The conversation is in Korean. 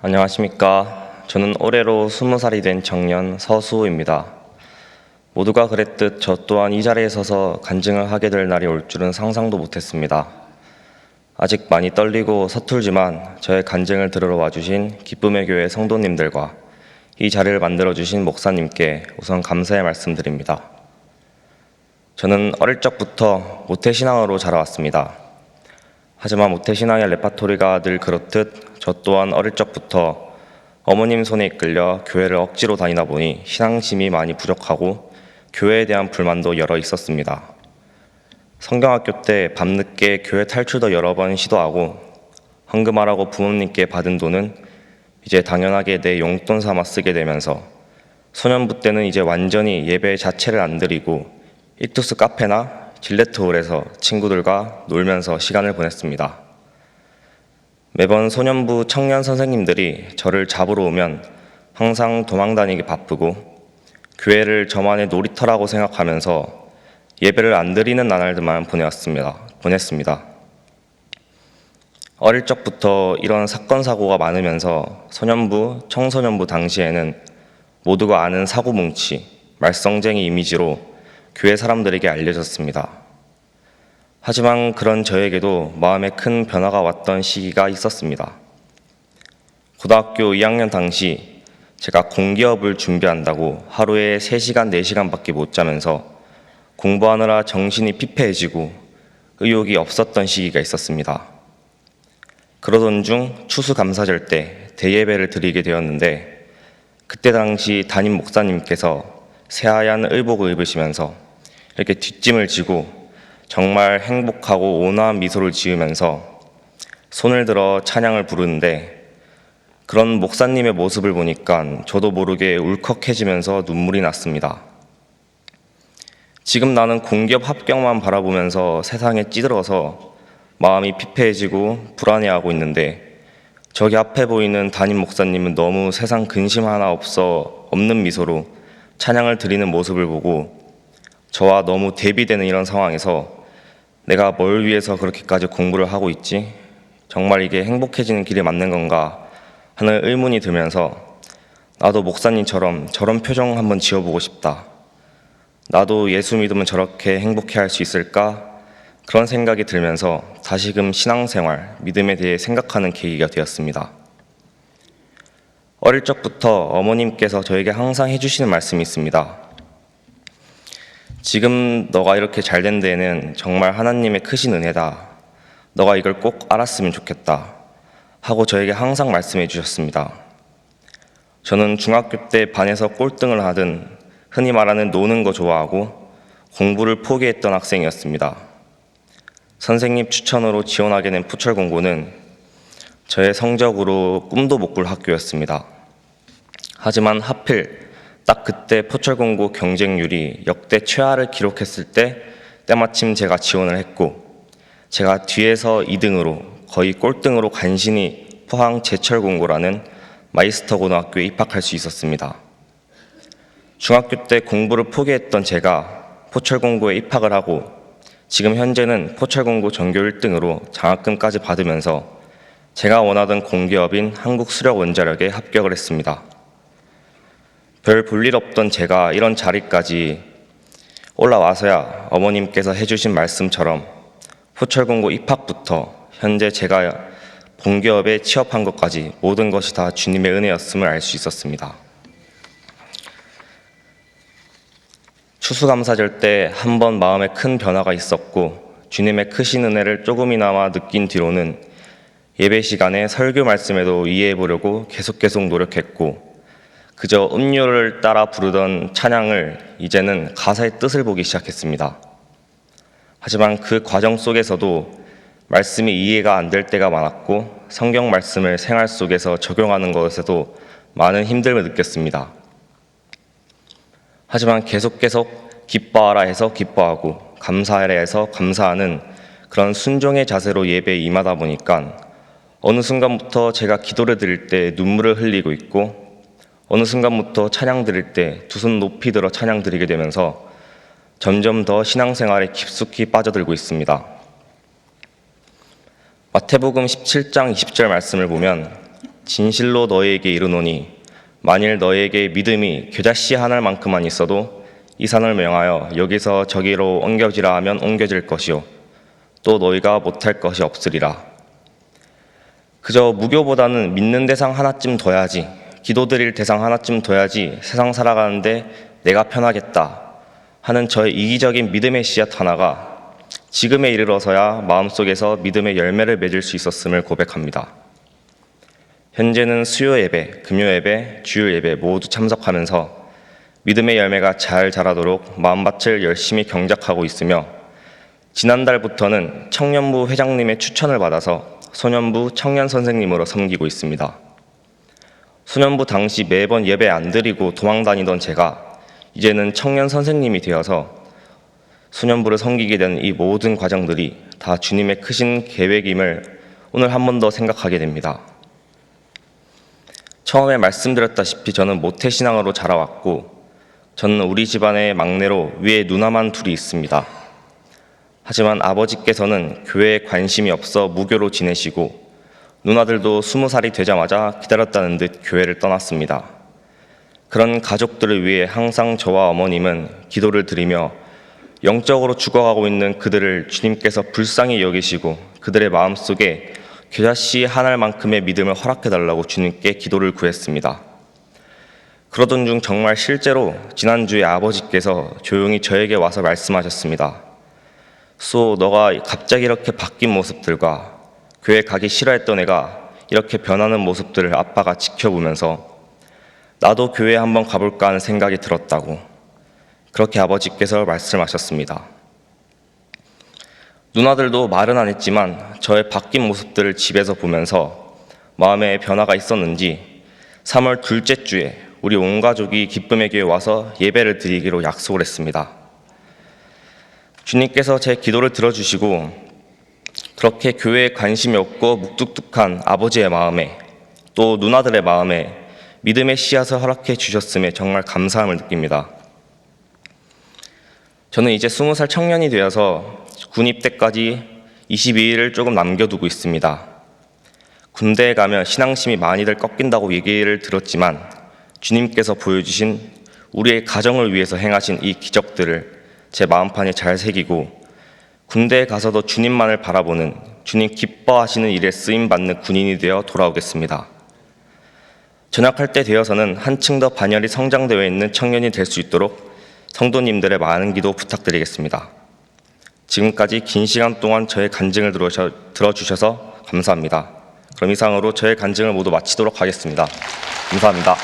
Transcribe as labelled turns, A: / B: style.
A: 안녕하십니까. 저는 올해로 20살이 된 청년 서수호입니다. 모두가 그랬듯 저 또한 이 자리에 서서 간증을 하게 될 날이 올 줄은 상상도 못했습니다. 아직 많이 떨리고 서툴지만 저의 간증을 들으러 와주신 기쁨의 교회 성도님들과 이 자리를 만들어주신 목사님께 우선 감사의 말씀드립니다. 저는 어릴 적부터 모태신앙으로 자라왔습니다. 하지만 모태신앙의 레파토리가 늘 그렇듯 저 또한 어릴 적부터 어머님 손에 이끌려 교회를 억지로 다니다 보니 신앙심이 많이 부족하고 교회에 대한 불만도 여러 있었습니다. 성경학교 때 밤늦게 교회 탈출도 여러 번 시도하고 헌금하라고 부모님께 받은 돈은 이제 당연하게 내 용돈 삼아 쓰게 되면서 소년부 때는 이제 완전히 예배 자체를 안 드리고 익투스 카페나 질레트홀에서 친구들과 놀면서 시간을 보냈습니다. 매번 소년부 청년 선생님들이 저를 잡으러 오면 항상 도망다니기 바쁘고 교회를 저만의 놀이터라고 생각하면서 예배를 안 드리는 나날들만 보냈습니다. 어릴 적부터 이런 사건 사고가 많으면서 소년부, 청소년부 당시에는 모두가 아는 사고뭉치, 말썽쟁이 이미지로 교회 사람들에게 알려졌습니다. 하지만 그런 저에게도 마음에 큰 변화가 왔던 시기가 있었습니다. 고등학교 2학년 당시 제가 공기업을 준비한다고 하루에 3시간, 4시간밖에 못 자면서 공부하느라 정신이 피폐해지고 의욕이 없었던 시기가 있었습니다. 그러던 중 추수감사절 때 대예배를 드리게 되었는데 그때 당시 담임 목사님께서 새하얀 의복을 입으시면서 이렇게 뒷짐을 지고 정말 행복하고 온화한 미소를 지으면서 손을 들어 찬양을 부르는데 그런 목사님의 모습을 보니까 저도 모르게 울컥해지면서 눈물이 났습니다. 지금 나는 공기업 합격만 바라보면서 세상에 찌들어서 마음이 피폐해지고 불안해하고 있는데 저기 앞에 보이는 담임 목사님은 너무 세상 근심 하나 없는 미소로 찬양을 드리는 모습을 보고 저와 너무 대비되는 이런 상황에서 내가 뭘 위해서 그렇게까지 공부를 하고 있지? 정말 이게 행복해지는 길이 맞는 건가? 하는 의문이 들면서 나도 목사님처럼 저런 표정 한번 지어보고 싶다. 나도 예수 믿으면 저렇게 행복해할 수 있을까? 그런 생각이 들면서 다시금 신앙생활, 믿음에 대해 생각하는 계기가 되었습니다. 어릴 적부터 어머님께서 저에게 항상 해주시는 말씀이 있습니다. 지금 너가 이렇게 잘된 데에는 정말 하나님의 크신 은혜다. 너가 이걸 꼭 알았으면 좋겠다. 하고 저에게 항상 말씀해 주셨습니다. 저는 중학교 때 반에서 꼴등을 하든 흔히 말하는 노는 거 좋아하고 공부를 포기했던 학생이었습니다. 선생님 추천으로 지원하게 된 포철공고는 저의 성적으로 꿈도 못 꿀 학교였습니다. 하지만 하필 딱 그때 포철공고 경쟁률이 역대 최하를 기록했을 때 때마침 제가 지원을 했고 제가 뒤에서 2등으로 거의 꼴등으로 간신히 포항 제철공고라는 마이스터 고등학교에 입학할 수 있었습니다. 중학교 때 공부를 포기했던 제가 포철공고에 입학을 하고 지금 현재는 포철공고 전교 1등으로 장학금까지 받으면서 제가 원하던 공기업인 한국수력원자력에 합격을 했습니다. 별 볼일 없던 제가 이런 자리까지 올라와서야 어머님께서 해주신 말씀처럼 포철공고 입학부터 현재 제가 공기업에 취업한 것까지 모든 것이 다 주님의 은혜였음을 알 수 있었습니다. 추수감사절 때 한 번 마음에 큰 변화가 있었고 주님의 크신 은혜를 조금이나마 느낀 뒤로는 예배 시간에 설교 말씀에도 이해해 보려고 계속 노력했고 그저 음료를 따라 부르던 찬양을 이제는 가사의 뜻을 보기 시작했습니다. 하지만 그 과정 속에서도 말씀이 이해가 안 될 때가 많았고 성경 말씀을 생활 속에서 적용하는 것에도 많은 힘듦을 느꼈습니다. 하지만 계속 기뻐하라 해서 기뻐하고 감사하라 해서 감사하는 그런 순종의 자세로 예배에 임하다 보니까 어느 순간부터 제가 기도를 드릴 때 눈물을 흘리고 있고 어느 순간부터 찬양 드릴 때 두 손 높이 들어 찬양 드리게 되면서 점점 더 신앙생활에 깊숙이 빠져들고 있습니다. 마태복음 17장 20절 말씀을 보면 진실로 너희에게 이르노니 만일 너희에게 믿음이 겨자씨 하나만큼만 있어도 이 산을 명하여 여기서 저기로 옮겨지라 하면 옮겨질 것이요 또 너희가 못할 것이 없으리라. 그저 무교보다는 믿는 대상 하나쯤 둬야지, 기도드릴 대상 하나쯤 둬야지 세상 살아가는데 내가 편하겠다 하는 저의 이기적인 믿음의 씨앗 하나가 지금에 이르러서야 마음속에서 믿음의 열매를 맺을 수 있었음을 고백합니다. 현재는 수요 예배, 금요 예배, 주일 예배 모두 참석하면서 믿음의 열매가 잘 자라도록 마음밭을 열심히 경작하고 있으며 지난달부터는 청년부 회장님의 추천을 받아서 소년부 청년 선생님으로 섬기고 있습니다. 소년부 당시 매번 예배 안 드리고 도망 다니던 제가 이제는 청년 선생님이 되어서 소년부를 섬기게 된 이 모든 과정들이 다 주님의 크신 계획임을 오늘 한 번 더 생각하게 됩니다. 처음에 말씀드렸다시피 저는 모태신앙으로 자라왔고 저는 우리 집안의 막내로 위에 누나만 둘이 있습니다. 하지만 아버지께서는 교회에 관심이 없어 무교로 지내시고 누나들도 20살이 되자마자 기다렸다는 듯 교회를 떠났습니다. 그런 가족들을 위해 항상 저와 어머님은 기도를 드리며 영적으로 죽어가고 있는 그들을 주님께서 불쌍히 여기시고 그들의 마음속에 겨자씨 한 알만큼의 믿음을 허락해달라고 주님께 기도를 구했습니다. 그러던 중 정말 실제로 지난주에 아버지께서 조용히 저에게 와서 말씀하셨습니다. 소, 너가 갑자기 이렇게 바뀐 모습들과 교회 가기 싫어했던 애가 이렇게 변하는 모습들을 아빠가 지켜보면서 나도 교회 한번 가볼까 하는 생각이 들었다고 그렇게 아버지께서 말씀하셨습니다. 누나들도 말은 안 했지만 저의 바뀐 모습들을 집에서 보면서 마음에 변화가 있었는지 3월 둘째 주에 우리 온 가족이 기쁨의 교회에 와서 예배를 드리기로 약속을 했습니다. 주님께서 제 기도를 들어주시고 그렇게 교회에 관심이 없고 묵뚝뚝한 아버지의 마음에 또 누나들의 마음에 믿음의 씨앗을 허락해 주셨음에 정말 감사함을 느낍니다. 저는 이제 20살 청년이 되어서 군 입대까지 22일을 조금 남겨두고 있습니다. 군대에 가면 신앙심이 많이들 꺾인다고 얘기를 들었지만 주님께서 보여주신 우리의 가정을 위해서 행하신 이 기적들을 제 마음판에 잘 새기고 군대에 가서도 주님만을 바라보는 주님 기뻐하시는 일에 쓰임받는 군인이 되어 돌아오겠습니다. 전역할 때 되어서는 한층 더 반열이 성장되어 있는 청년이 될 수 있도록 성도님들의 많은 기도 부탁드리겠습니다. 지금까지 긴 시간 동안 저의 간증을 들어주셔서 감사합니다. 그럼 이상으로 저의 간증을 모두 마치도록 하겠습니다. 감사합니다.